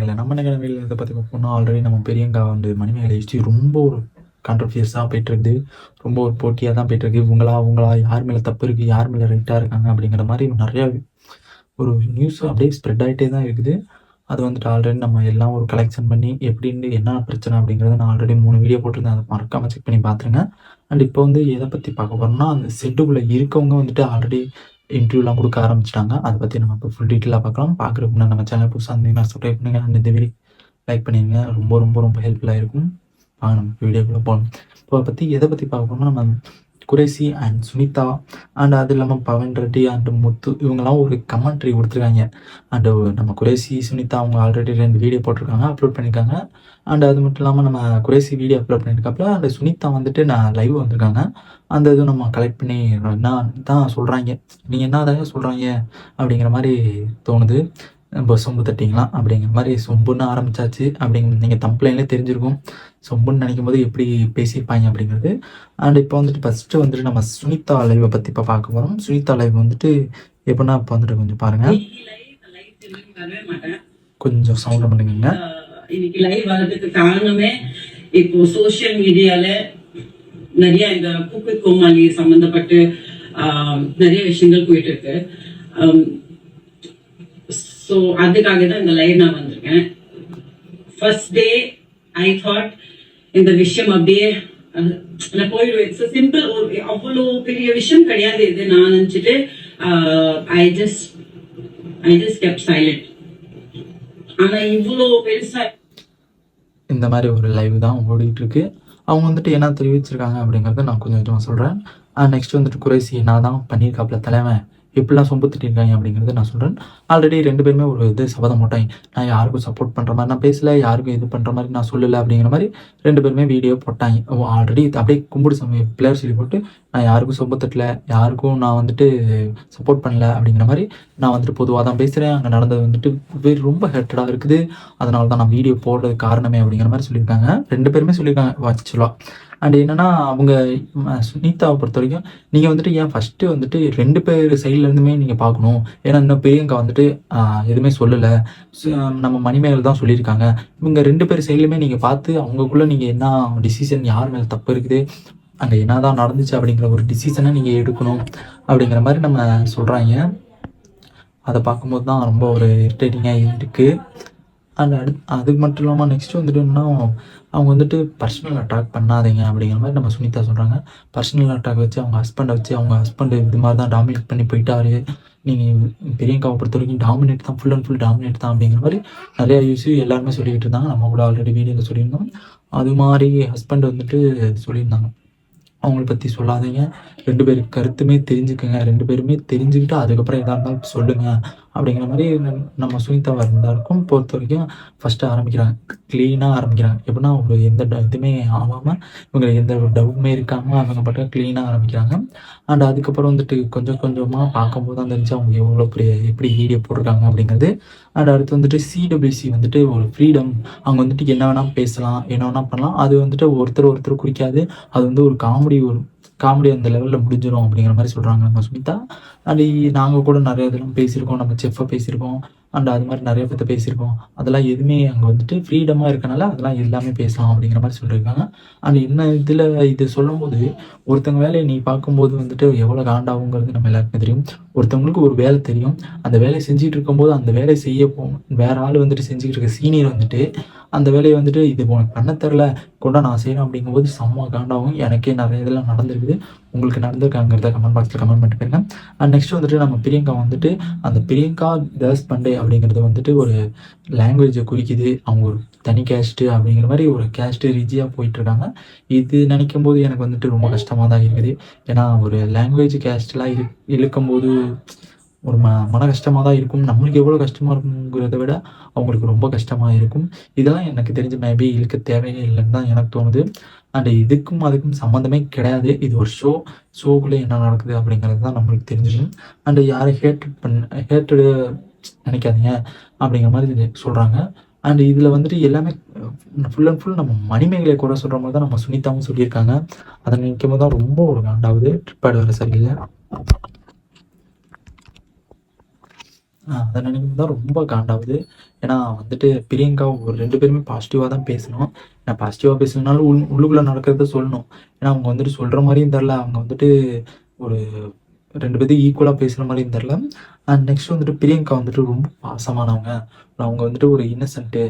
மகளே நம்ம நிகழ்வில் இதை பற்றி பார்ப்போம்னா ஆல்ரெடி நம்ம பெரியங்கா வந்து மணிமேகலை ஹிஸ்ட்ரி ரொம்ப ஒரு கான்ட்ரவர்சியஸாக போயிட்டுருக்குது. ரொம்ப ஒரு போட்டியாக தான் போயிட்டுருக்கு. இவங்களா யார் மேலே தப்பு இருக்குது, யார் மேலே ரைட்டாக இருக்காங்க அப்படிங்கிற மாதிரி நிறையா ஒரு நியூஸ் அப்படியே ஸ்ப்ரெட் ஆகிட்டே தான் இருக்குது. அது வந்துட்டு ஆல்ரெடி நம்ம எல்லாம் ஒரு கலெக்ஷன் பண்ணி எப்படின்னு என்ன பிரச்சனை அப்படிங்கிறத நான் ஆல்ரெடி 3 வீடியோ போட்டிருந்தேன். அதை மறக்காமல் செக் பண்ணி பார்த்துருங்க. அண்ட் இப்போ வந்து எதை பற்றி பார்க்க போகிறோம்னா, அந்த செட்டுக்குள்ளே இருக்கவங்க வந்துட்டு ஆல்ரெடி இன்டர்வியூலாம் கொடுக்க ஆரம்பிச்சிட்டாங்க. அதை பற்றி நம்ம இப்போ ஃபுல் டீட்டெயிலாக பார்க்கலாம். பார்க்குறதுக்கு முன்னாடி நம்ம சேனல் புதுசாக இருந்தீங்கன்னா சப்ஸ்கிரைப் பண்ணுங்கள். அண்ட் இந்த வீடியோ லைக் பண்ணிடுங்க. ரொம்ப ரொம்ப ரொம்ப ஹெல்ப்ஃபுல்லாக இருக்கும். வாங்க நம்ம வீடியோக்குள்ளே போகணும். இப்போ பற்றி எதை பற்றி பார்க்க போகிறோம்னா, நம்ம குரேஷி அண்ட் சுனிதா அண்ட் அது இல்லாமல் பவன் ரெட்டி அண்ட் முத்து இவங்கெல்லாம் ஒரு கமெண்ட்ரி கொடுத்துருக்காங்க. அண்டு நம்ம குரேஷி சுனிதா அவங்க ஆல்ரெடி 2 வீடியோ போட்டிருக்காங்க, அப்லோட் பண்ணியிருக்காங்க. அண்ட் அது மட்டும் இல்லாமல் நம்ம குரேஷி வீடியோ அப்லோட் பண்ணியிருக்காப்புல. அந்த சுனிதா வந்துட்டு நான் லைவ் வந்திருக்காங்க. அந்த இதுவும் நம்ம கலெக்ட் பண்ணி என்ன தான் சொல்கிறாங்க, நீங்கள் என்ன தான் சொல்கிறாங்க அப்படிங்கிற மாதிரி தோணுது. இப்போ சொம்பு தட்டிங்களாம் அப்படிங்கிற மாதிரி சொம்புன்னு ஆரம்பித்தாச்சு. நீங்கள் தம்ப்லைன்லேயே தெரிஞ்சிருக்கும் சொம்புன்னு நினைக்கும் போது எப்படி பேசியிருப்பாங்க அப்படிங்கிறது. அண்ட் இப்போ வந்துட்டு ஃபஸ்ட்டு வந்துட்டு நம்ம சுனிதா லைவை பற்றி இப்போ பார்க்க போகிறோம். சுனிதா லைவ் வந்துட்டு எப்படின்னா இப்போ வந்துட்டு கொஞ்சம் பாருங்கள், கொஞ்சம் சவுண்ட் பண்ணுங்க. இன்னைக்கு லைவ் வர்றதுக்கு காரணமே இப்போ சோசியல் மீடியால நிறைய இந்த குக்கு கோமாளி சம்பந்தப்பட்டு நிறைய விஷயங்கள் போயிட்டு இருக்கு. ஸோ அதுக்காக தான் இந்த லைவ் நான் வந்திருக்கேன். ஃபர்ஸ்ட் டே ஐ தாட் இந்த விஷயம் அப்படியே நான் போயிடுவேன். இட்ஸ் சிம்பிள், அவ்வளோ பெரிய விஷயம் கிடையாது இது நான் நினச்சிட்டு ஐ ஜஸ்ட் கெப்ட் சைலண்ட். ஆனால் இவ்வளோ பெருசா இந்த மாதிரி ஒரு லைவ் தான் ஓடிட்டு இருக்கு. அவங்க வந்துட்டு என்ன தெரிவிச்சிருக்காங்க அப்படிங்கிறத நான் கொஞ்சம் கொஞ்சமாக சொல்கிறேன். நெக்ஸ்ட் வந்துட்டு குறைசி என்ன தான் பண்ணியிருக்காப்புல தலைவன் இப்படிலாம் சொம்பு திட்டிருக்காங்க அப்படிங்கிறத நான் சொல்கிறேன். ஆல்ரெடி 2 பேருமே ஒரு இது சபதம் போட்டாங்க, நான் யாருக்கும் சப்போர்ட் பண்ணுற மாதிரி நான் பேசலை, யாருக்கும் இது பண்ணுற மாதிரி நான் சொல்லலை அப்படிங்கிற மாதிரி 2 பேருமே வீடியோ போட்டாங்க. ஆல்ரெடி அப்படியே கும்பிடு சமய பிளேயர் சொல்லி போட்டு நான் யாருக்கும் சொம்பு தட்டலை, யாருக்கும் நான் வந்துட்டு சப்போர்ட் பண்ணல அப்படிங்கிற மாதிரி நான் வந்துட்டு பொதுவாக தான் பேசுகிறேன். அங்கே நடந்தது வந்துட்டு ரொம்ப ஹெட்டடாக இருக்குது, அதனால தான் நான் வீடியோ போடுறதுக்கு காரணமே அப்படிங்கிற மாதிரி சொல்லியிருக்காங்க. 2 பேருமே சொல்லியிருக்காங்க ஆக்சுவலாக. அண்ட் என்னென்னா அவங்க சுனிதாவை பொறுத்த வரைக்கும் நீங்கள் வந்துட்டு ஏன் ஃபஸ்ட்டு வந்துட்டு 2 பேர் சைட்லேருந்துமே நீங்கள் பார்க்கணும். ஏன்னா இன்னும் பிரியங்கா வந்துட்டு எதுவுமே சொல்லலை, நம்ம மணிமேகலை தான் சொல்லியிருக்காங்க. இவங்க 2 பேர் சைட்லையுமே நீங்கள் பார்த்து அவங்களுக்குள்ளே நீங்கள் என்ன டிசிஷன், யார் மேலே தப்பு இருக்குது, அங்கே என்ன தான் நடந்துச்சு அப்படிங்கிற ஒரு டிசிஷனை நீங்கள் எடுக்கணும் அப்படிங்கிற மாதிரி நம்ம சொல்கிறாங்க. அதை பார்க்கும்போது தான் ரொம்ப ஒரு இரிட்டேட்டிங்காக இருக்குது. அண்ட் அது மட்டும் இல்லாமல் நெக்ஸ்ட்டு வந்துட்டு இன்னும் அவங்க வந்துட்டு பர்சனல் அட்டாக் பண்ணாதீங்க அப்படிங்கிற மாதிரி நம்ம சுனிதா சொல்கிறாங்க. பர்சனல் அட்டாக் வச்சு அவங்க ஹஸ்பண்டை வச்சு அவங்க ஹஸ்பண்டு இது மாதிரி தான் டாமினேட் பண்ணி போயிட்டாரு, நீங்கள் பெரியங்காவை பொறுத்த வரைக்கும் டாமினேட் தான், ஃபுல் அண்ட் ஃபுல் டாமினேட் தான் அப்படிங்கிற மாதிரி நிறையா இஷ்யூ எல்லாருமே சொல்லிக்கிட்டு இருந்தாங்க. நம்ம கூட ஆல்ரெடி வீடியோவில் சொல்லியிருந்தோம். அது மாதிரி ஹஸ்பண்ட் வந்துட்டு சொல்லியிருந்தாங்க, அவங்கள பற்றி சொல்லாதீங்க, 2 பேருக்கு கருத்துமே தெரிஞ்சுக்கங்க, 2 பேருமே தெரிஞ்சுக்கிட்டு அதுக்கப்புறம் எதாக இருந்தாலும் சொல்லுங்கள் அப்படிங்கிற மாதிரி நம்ம சுனிதா இருந்தாருக்கும் பொறுத்த வரைக்கும் ஃபஸ்ட்டு ஆரம்பிக்கிறாங்க, க்ளீனாக ஆரம்பிக்கிறாங்க. எப்படின்னா ஒரு எந்த இதுவுமே ஆகாமல் இவங்க எந்த ஒரு டவுட்டுமே இருக்காமல் அவங்க பாட்டுக்கு க்ளீனாக ஆரம்பிக்கிறாங்க. அண்ட் அதுக்கப்புறம் வந்துட்டு கொஞ்சம் கொஞ்சமாக பார்க்கும்போது தான் தெரிஞ்சு அவங்க எவ்வளோ எப்படி வீடியோ போட்டிருக்காங்க அப்படிங்கிறது. அண்ட் அடுத்து வந்துட்டு சிடபிள்யூசி வந்துட்டு ஒரு ஃப்ரீடம், அவங்க வந்துட்டு என்ன வேணால் பேசலாம், என்ன வேணால் பண்ணலாம், அது வந்துட்டு ஒருத்தர் குறிக்காது, அது வந்து ஒரு காமெடி அந்த லெவலில் முடிஞ்சிடும் அப்படிங்கிற மாதிரி சொல்கிறாங்க நம்ம சுனிதா. அண்ட் நாங்கள் கூட நிறைய இதெல்லாம் பேசியிருக்கோம், நம்ம செஃப்பை பேசியிருக்கோம், அண்ட் அது மாதிரி நிறைய பேர்த்த பேசியிருக்கோம். அதெல்லாம் எதுவுமே அங்கே வந்துட்டு ஃப்ரீடமாக இருக்கனால அதெல்லாம் எல்லாமே பேசலாம் அப்படிங்கிற மாதிரி சொல்லியிருக்காங்க. அண்ட் என்ன இதில் இது சொல்லும்போது ஒருத்தவங்க வேலையை நீ பார்க்கும்போது வந்துட்டு எவ்வளோ காண்டாகுங்கிறது நம்ம எல்லாருக்குமே தெரியும். ஒருத்தவங்களுக்கு ஒரு வேலை தெரியும், அந்த வேலையை செஞ்சுட்டு இருக்கும்போது அந்த வேலையை செய்ய வேற ஆள் வந்துட்டு செஞ்சுக்கிட்டு இருக்க சீனியர் வந்துட்டு அந்த வேலையை வந்துட்டு இது உனக்கு பண்ண தெரில கொண்டா நான் செய்யணும் அப்படிங்கும்போது செம்ம காண்டாகும். எனக்கே நிறைய இதெல்லாம் நடந்திருக்குது, உங்களுக்கு நடந்திருக்காங்கிறத கமெண்ட் பாக்ஸில் கமெண்ட் பண்ணிட்டு போயிருங்க. அண்ட் நெக்ஸ்ட் வந்துட்டு நம்ம பிரியங்கா வந்துட்டு அந்த பிரியங்கா தேஷ்பாண்டே அப்படிங்கிறது வந்துட்டு ஒரு லாங்குவேஜை குறிக்குது, அவங்க ஒரு தனி கேஸ்ட்டு அப்படிங்கிற மாதிரி ஒரு கேஸ்ட்டு ரீதியாக போயிட்டுருக்காங்க. இது நினைக்கும் போது எனக்கு வந்துட்டு ரொம்ப கஷ்டமாக தான் இருக்குது. ஏன்னா ஒரு லாங்குவேஜ் கேஸ்ட்லாம் இழுக்கும்போது ஒரு மன கஷ்டமாக தான் இருக்கும். நம்மளுக்கு எவ்வளோ கஷ்டமாக இருக்குங்கிறத விட அவங்களுக்கு ரொம்ப கஷ்டமாக இருக்கும். இதெல்லாம் எனக்கு தெரிஞ்சு மேபி இழுக்க தேவையே இல்லைன்னு தான் எனக்கு தோணுது. அண்ட் இதுக்கும் அதுக்கும் சம்மந்தமே கிடையாது. இது ஒரு ஷோக்குள்ளே என்ன நடக்குது அப்படிங்கிறது தான் நம்மளுக்கு தெரிஞ்சிடும். அண்டு யாரை ஹேட்டடு நினைக்காதீங்க அப்படிங்கிற மாதிரி சொல்கிறாங்க. அண்ட் இதில் வந்துட்டு எல்லாமே ஃபுல் அண்ட் ஃபுல் நம்ம மணிமேகலை கூட சொல்கிற மாதிரி தான் நம்ம சுனிதாவும் சொல்லியிருக்காங்க. அதை நினைக்கும் போது தான் ரொம்ப ஒரு காண்டாவது. ட்ரிப்பாடு வர சரியில்லை, அதை நினைக்கும் தான் ரொம்ப காண்டாகுது. ஏன்னா வந்துட்டு பிரியங்கா ஒரு 2 பேருமே பாசிட்டிவாக தான் பேசணும். நான் பாசிட்டிவாக பேசலனாலும் உள்ளுக்குள்ளே நடக்கிறத சொல்லணும். ஏன்னா அவங்க வந்துட்டு சொல்கிற மாதிரியும் தெரில, அவங்க வந்துட்டு ஒரு 2 பேத்தையும் ஈக்குவலாக பேசுகிற மாதிரியும் தெரில. அண்ட் நெக்ஸ்ட் வந்துட்டு பிரியங்கா வந்துட்டு ரொம்ப பாசமானவங்க. அவங்க வந்துட்டு ஒரு இன்னசென்ட்டு.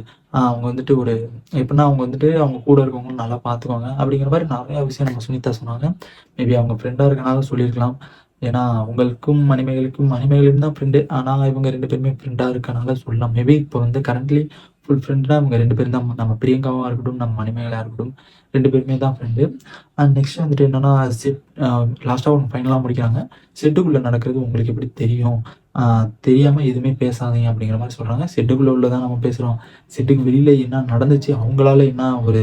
அவங்க வந்துட்டு ஒரு எப்படின்னா அவங்க வந்துட்டு அவங்க கூட இருக்கவங்கள நல்லா பார்த்துக்குவாங்க அப்படிங்கிற மாதிரி நிறையா விஷயம் நம்ம சுனிதா சொன்னாங்க. மேபி அவங்க ஃப்ரெண்டாக இருக்கனால சொல்லியிருக்கலாம். ஏன்னா உங்களுக்கும் மணிமேகலையும் தான் ஃப்ரெண்டு. ஆனால் இவங்க 2 பேருமே ஃப்ரெண்டாக இருக்கனால சொல்லலாம். மேபி இப்போ வந்து கரண்ட்லி ஃபுல் ஃப்ரெண்ட்னா அவங்க 2 பேரும் தான். நம்ம பிரியங்காவாக இருக்கட்டும், நம்ம மணிமேகலையாக இருக்கட்டும், 2 பேருமே தான் ஃப்ரெண்டு. அண்ட் நெக்ஸ்ட் வந்துட்டு என்னன்னா லாஸ்ட்டாக ஒன்று ஃபைனலாக முடிக்கிறாங்க. செட்டுக்குள்ளே நடக்கிறது உங்களுக்கு எப்படி தெரியும்? தெரியாமல் எதுவுமே பேசாதீங்க அப்படிங்கிற மாதிரி சொல்கிறாங்க. செட்டுக்குள்ளே உள்ளதான் நம்ம பேசுகிறோம். செட்டுக்கு வெளியில் என்ன நடந்துச்சு, அவங்களால என்ன ஒரு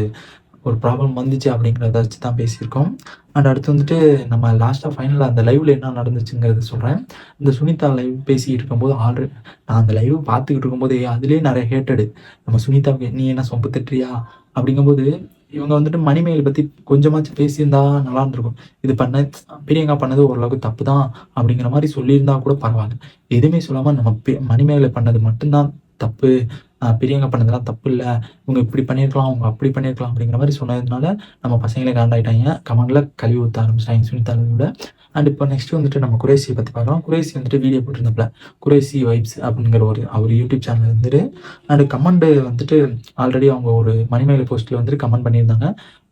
ஒரு ப்ராப்ளம் வந்துச்சு அப்படிங்கிறத வச்சு தான் பேசியிருக்கோம். அண்ட் அடுத்து வந்துட்டு நம்ம லாஸ்ட்டாக ஃபைனலாக அந்த லைவ்ல என்ன நடந்துச்சுங்கிறத சொல்கிறேன். இந்த சுனிதா லைவ் பேசிக்கிட்டு இருக்கும்போது நான் அந்த லைவ் பார்த்துக்கிட்டு இருக்கும்போதே அதுலேயே நிறைய ஹேட்டடு. நம்ம சுனிதாவுக்கு நீ என்ன சொம்பு தட்டுறியா அப்படிங்கும்போது இவங்க வந்துட்டு மணிமேகலை பற்றி கொஞ்சமாச்சும் பேசியிருந்தா நல்லா இருந்திருக்கும். இது பிரியங்கா பண்ணது ஓரளவுக்கு தப்பு தான் அப்படிங்கிற மாதிரி சொல்லியிருந்தா கூட பரவாயில்ல. எதுவுமே சொல்லாமல் நம்ம மணிமேகலை பண்ணது மட்டும்தான் தப்பு, பிரியங்கா பண்ணதெல்லாம் தப்பு இல்லை, இவங்க இப்படி பண்ணியிருக்கலாம், அவங்க அப்படி பண்ணியிருக்கலாம் அப்படிங்கிற மாதிரி சொன்னதுனால நம்ம பசங்களே காண்டாயிட்டாங்க. கமெண்டில் கழுவி ஊற்ற ஆரம்பிச்சிட்டாங்க சுனிதா விட. அண்ட் இப்போ நெக்ஸ்ட் வந்துட்டு நம்ம குரேஷியை பற்றி பார்க்கலாம். குரேஷி வந்துட்டு வீடியோ போட்டிருந்தாப்புல, குரேஷி வைப்ஸ் அப்படிங்கிற அவர் யூடியூப் சேனல் இருந்துட்டு. அண்ட் கமெண்ட் வந்துட்டு ஆல்ரெடி அவங்க ஒரு மணிமேகலை போஸ்ட்டில் வந்துட்டு கமெண்ட் பண்ணியிருந்தாங்க.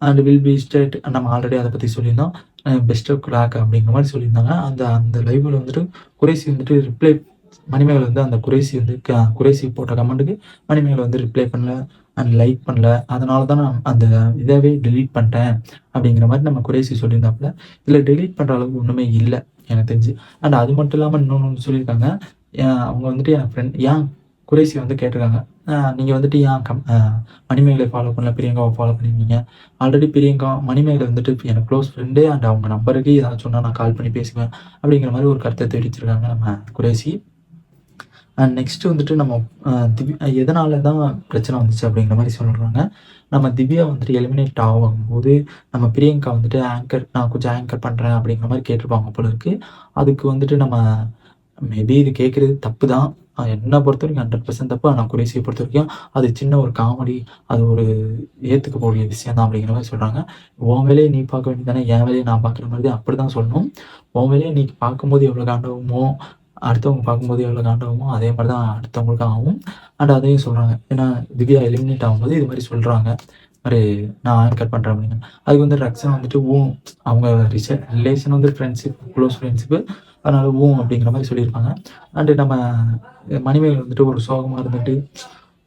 அண்ட் வில் பி ஸ்டேட் நம்ம ஆல்ரெடி அதை பற்றி சொல்லியிருந்தோம். பெஸ்ட் ஆஃப் லக் அப்படிங்கிற மாதிரி சொல்லியிருந்தாங்க. அந்த லைவில் வந்துட்டு குரேஷி வந்துட்டு மணிமேகலை வந்து அந்த குரேஷி போட்ட கமெண்ட்டுக்கு மணிமேகலை வந்து ரிப்ளை பண்ணல அண்ட் லைக் பண்ணல. அதனால தான் நான் அந்த இதாகவே டெலீட் பண்ணிட்டேன் அப்படிங்கிற மாதிரி நம்ம குரேஷி சொல்லியிருந்தாப்புல. இதில் டெலீட் பண்ணுற அளவுக்கு ஒன்றுமே இல்லை எனக்கு தெரிஞ்சு. அண்ட் அது மட்டும் இல்லாமல் இன்னொன்று சொல்லியிருக்காங்க. அவங்க வந்துட்டு என் ஃப்ரெண்ட் குரேஷி வந்து கேட்டிருக்காங்க, நீங்கள் வந்துட்டு மணிமேகலை ஃபாலோ பண்ணல, பிரியங்காவை ஃபாலோ பண்ணிருக்கீங்க. ஆல்ரெடி மணிமேகலை வந்துட்டு எனக்கு க்ளோஸ் ஃப்ரெண்டு. அண்ட் அவங்க நம்பருக்கு ஏதாச்சும் சொன்னால் நான் கால் பண்ணி பேசுவேன் அப்படிங்கிற மாதிரி ஒரு கருத்தை தெரிவிச்சிருக்காங்க நம்ம குரேஷி. அண்ட் நெக்ஸ்ட்டு வந்துட்டு நம்ம எதனால தான் பிரச்சனை வந்துச்சு அப்படிங்கிற மாதிரி சொல்கிறாங்க. நம்ம திவ்யா வந்துட்டு எலிமினேட் ஆகும்போது நம்ம பிரியங்கா வந்துட்டு நான் கொஞ்சம் ஆங்கர் பண்ணுறேன் அப்படிங்கிற மாதிரி கேட்டிருப்பாங்க போல இருக்குது. அதுக்கு வந்துட்டு நம்ம மேபி இது கேட்குறது தப்பு தான். என்னை பொறுத்த வரைக்கும் 100% தப்பு. ஆனால் குரேஷியை பொறுத்த வரைக்கும் அது சின்ன ஒரு காமெடி, அது ஒரு ஏற்றுக்கக்கூடிய விஷயம் தான் அப்படிங்கிற மாதிரி சொல்கிறாங்க. உன் வேலையை நீ பார்க்க வேண்டியதானே, என் வேலையை நான் பார்க்குற மாதிரி தான் அப்படி தான் சொல்லணும். உன் வேலையை நீ பார்க்கும்போது எவ்வளோ காண்டவுமோ, அடுத்தவங்க பார்க்கும்போது எவ்வளோ காண்டாகுமோ அதே மாதிரி தான் அடுத்தவங்களுக்கும் ஆகும். அண்ட் அதையும் சொல்கிறாங்க. ஏன்னா திவ்யா எலிமினேட் ஆகும்போது இது மாதிரி சொல்கிறாங்க, மாதிரி நான் ஆங்கர் பண்ணுறேன் அப்படிங்க. அதுக்கு வந்து ரக்ஷன் வந்துட்டு அவங்க ரிலேஷன் வந்து ஃப்ரெண்ட்ஷிப், க்ளோஸ் ஃப்ரெண்ட்ஷிப்பு, அதனால அப்படிங்கிற மாதிரி சொல்லியிருப்பாங்க. அண்டு நம்ம மணிமேகலை வந்துட்டு ஒரு சோகமாக இருந்துட்டு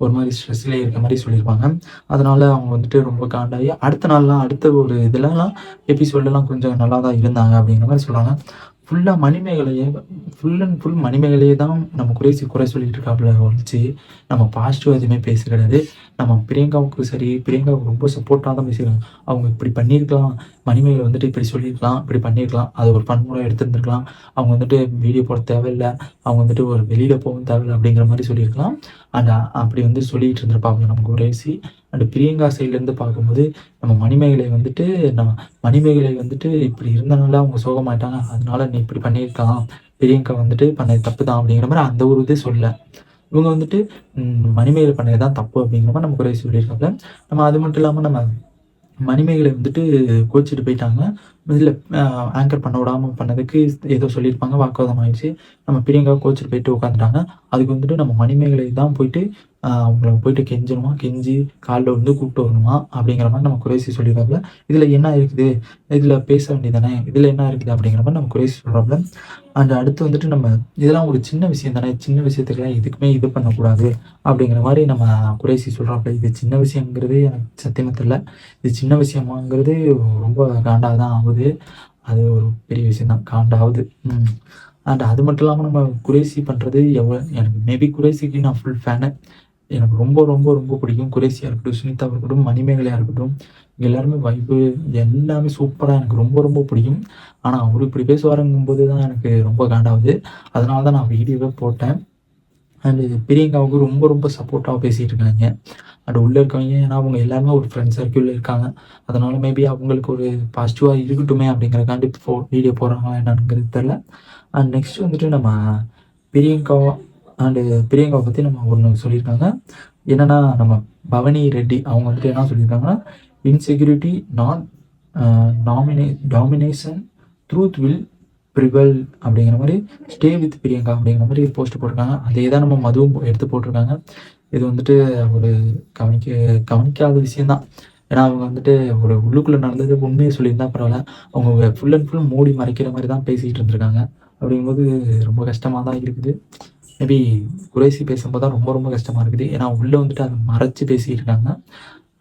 ஒரு மாதிரி ஸ்ட்ரெஸ்லேயே இருக்க மாதிரி சொல்லியிருப்பாங்க. அதனால் அவங்க வந்துட்டு ரொம்ப காண்டாகி அடுத்த ஒரு இதுலலாம் எபிசோட்லலாம் கொஞ்சம் நல்லா தான் இருந்தாங்க அப்படிங்கிற மாதிரி சொல்கிறாங்க. ஃபுல் அண்ட் ஃபுல் மணிமேகலையே தான் நம்ம குறை சொல்லிட்டு இருக்காப்புல ஒழிச்சு நம்ம பாசிட்டிவாக எதுவுமே பேச கிடையாது. நம்ம பிரியங்காவுக்கு ரொம்ப சப்போர்ட்டாக தான் பேசியிருக்காங்க. அவங்க இப்படி பண்ணியிருக்கலாம், மணிமேகலை வந்துட்டு இப்படி சொல்லியிருக்கலாம், இப்படி பண்ணியிருக்கலாம், அதை ஒரு பன்முறை எடுத்துருந்துருக்கலாம், அவங்க வந்துட்டு வீடியோ போட தேவையில்லை, அவங்க வந்துட்டு ஒரு வெளியில் போகவும் தேவையில்லை அப்படிங்கிற மாதிரி சொல்லியிருக்கலாம். அண்ட் அப்படி வந்து சொல்லிகிட்டு இருந்திருப்பாங்க நம்ம குறைசி. அண்டு பிரியங்கா சைட்லேருந்து பார்க்கும்போது நம்ம மணிமேகலை வந்துட்டு இப்படி இருந்தனால அவங்க சோகமாயிட்டாங்க, அதனால நீ இப்படி பண்ணியிருக்கலாம், பிரியங்கா வந்துட்டு பண்ணது தப்பு தான் அப்படிங்கிற மாதிரி அந்த ஒரு இதே சொல்லலை. இவங்க வந்துட்டு மணிமேகலை பண்ணது தான் தப்பு அப்படிங்கிற மாதிரி நம்ம குறைசி சொல்லியிருக்காங்க. நம்ம அது மட்டும் இல்லாமல் நம்ம மணிமேகலை வந்துட்டு கோச்சிட்டு போயிட்டாங்க. இதில் ஆங்கர் பண்ண விடாமல் பண்ணதுக்கு ஏதோ சொல்லியிருப்பாங்க, வாக்குவாதம் ஆயிடுச்சு. நம்ம பிரியங்கா கோச்சிட்டு போயிட்டு உட்காந்துட்டாங்க. அதுக்கு வந்துட்டு நம்ம மணிமேகலை தான் போயிட்டு அவங்கள போயிட்டு கெஞ்சி காலில் வந்து கூப்பிட்டு வரணுமா அப்படிங்கிற மாதிரி நம்ம குறைசி சொல்லியிருக்காப்புல. இதில் என்ன இருக்குது, இதில் பேச வேண்டியதானே, இதில் என்ன இருக்குது அப்படிங்கிற மாதிரி நம்ம குறைசி சொல்கிறாப்புல. அண்ட் அடுத்து வந்துட்டு நம்ம இதெல்லாம் ஒரு சின்ன விஷயம் தானே, சின்ன விஷயத்துக்குலாம் எதுக்குமே இது பண்ணக்கூடாது அப்படிங்கிற மாதிரி நம்ம குறைசி சொல்கிறாப்புல. இது சின்ன விஷயங்கிறது எனக்கு சத்தியமாக தெரியல. இது சின்ன விஷயமாங்கிறது ரொம்ப காண்டாக தான் ஆகுது. அது ஒரு பெரிய விஷயம் தான், காண்டாகுது. அண்ட் அது மட்டும் இல்லாமல் நம்ம குறைசி பண்ணுறது எனக்கு மேபி குறைசிக்கு நான் ஃபுல் ஃபேனு. எனக்கு ரொம்ப ரொம்ப ரொம்ப பிடிக்கும். குரேஷியாக இருக்கட்டும், சுனிதாவாக இருக்கட்டும், மணிமேகலையாக இருக்கட்டும், எல்லாருமே வைப்பு எல்லாமே சூப்பராக எனக்கு ரொம்ப ரொம்ப பிடிக்கும். ஆனால் அவர் இப்படி பேசுவாருங்கும்போது தான் எனக்கு ரொம்ப காண்டாகுது. அதனால தான் நான் வீடியோவே போட்டேன். அண்டு பிரியங்காவுக்கு ரொம்ப ரொம்ப சப்போர்ட்டாக பேசிகிட்டு இருக்காங்க. அண்ட் உள்ளே இருக்கவங்க, ஏன்னா அவங்க எல்லாருமே ஒரு ஃப்ரெண்ட் சர்க்கிளில் இருக்காங்க. அதனால மேபி அவங்களுக்கு ஒரு பாசிட்டிவாக இருக்கட்டுமே அப்படிங்கிறக்காண்டி வீடியோ போடுறாங்களா என்னங்கிறது தெரில. அண்ட் நெக்ஸ்ட் வந்துட்டு நம்ம பிரியங்கா அண்டு பிரியங்காவை பற்றி நம்ம ஒன்று சொல்லியிருக்காங்க. என்னென்னா நம்ம பவனி ரெட்டி அவங்க வந்துட்டு என்ன சொல்லியிருக்காங்கன்னா, insecurity not domination truth will prevail அப்படிங்கிற மாதிரி ஸ்டே வித் பிரியங்கா அப்படிங்கிற மாதிரி போஸ்ட் போட்டிருக்காங்க. அதே தான் நம்ம மதுவும் எடுத்து போட்டிருக்காங்க. இது வந்துட்டு ஒரு கவனிக்காத விஷயந்தான். ஏன்னா அவங்க வந்துட்டு ஒரு உள்ளுக்குள்ளே நடந்தது உண்மையை சொல்லியிருந்தா பரவாயில்ல. அவங்க ஃபுல் அண்ட் ஃபுல் மூடி மறைக்கிற மாதிரி தான் பேசிகிட்டு இருந்திருக்காங்க. அப்படிங்கும்போது ரொம்ப கஷ்டமாக தான் இருக்குது. மேபி குறைசி பேசும்போது தான் ரொம்ப ரொம்ப கஷ்டமாக இருக்குது. ஏன்னா உள்ளே வந்துட்டு அதை மறைச்சி பேசிகிட்டு இருக்காங்க.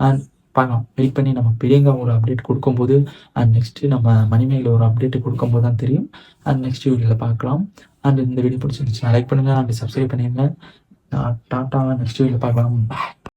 அண்ட் பார்க்கலாம், வெயிட் பண்ணி நம்ம பிரியங்கா ஒரு அப்டேட் கொடுக்கும்போது அண்ட் நெக்ஸ்ட்டு நம்ம மணிமேகலை ஒரு அப்டேட் கொடுக்கும்போது தான் தெரியும். அண்ட் நெக்ஸ்ட் வீடியோவில் பார்க்கலாம். அண்ட் இந்த வீடியோ பிடிச்சிருந்துச்சுன்னா லைக் பண்ணுங்கள் அண்ட் சப்ஸ்கிரைப் பண்ணிடுங்க. டாட்டா, நெக்ஸ்ட் வீடியோவில் பார்க்கலாம். பாய்.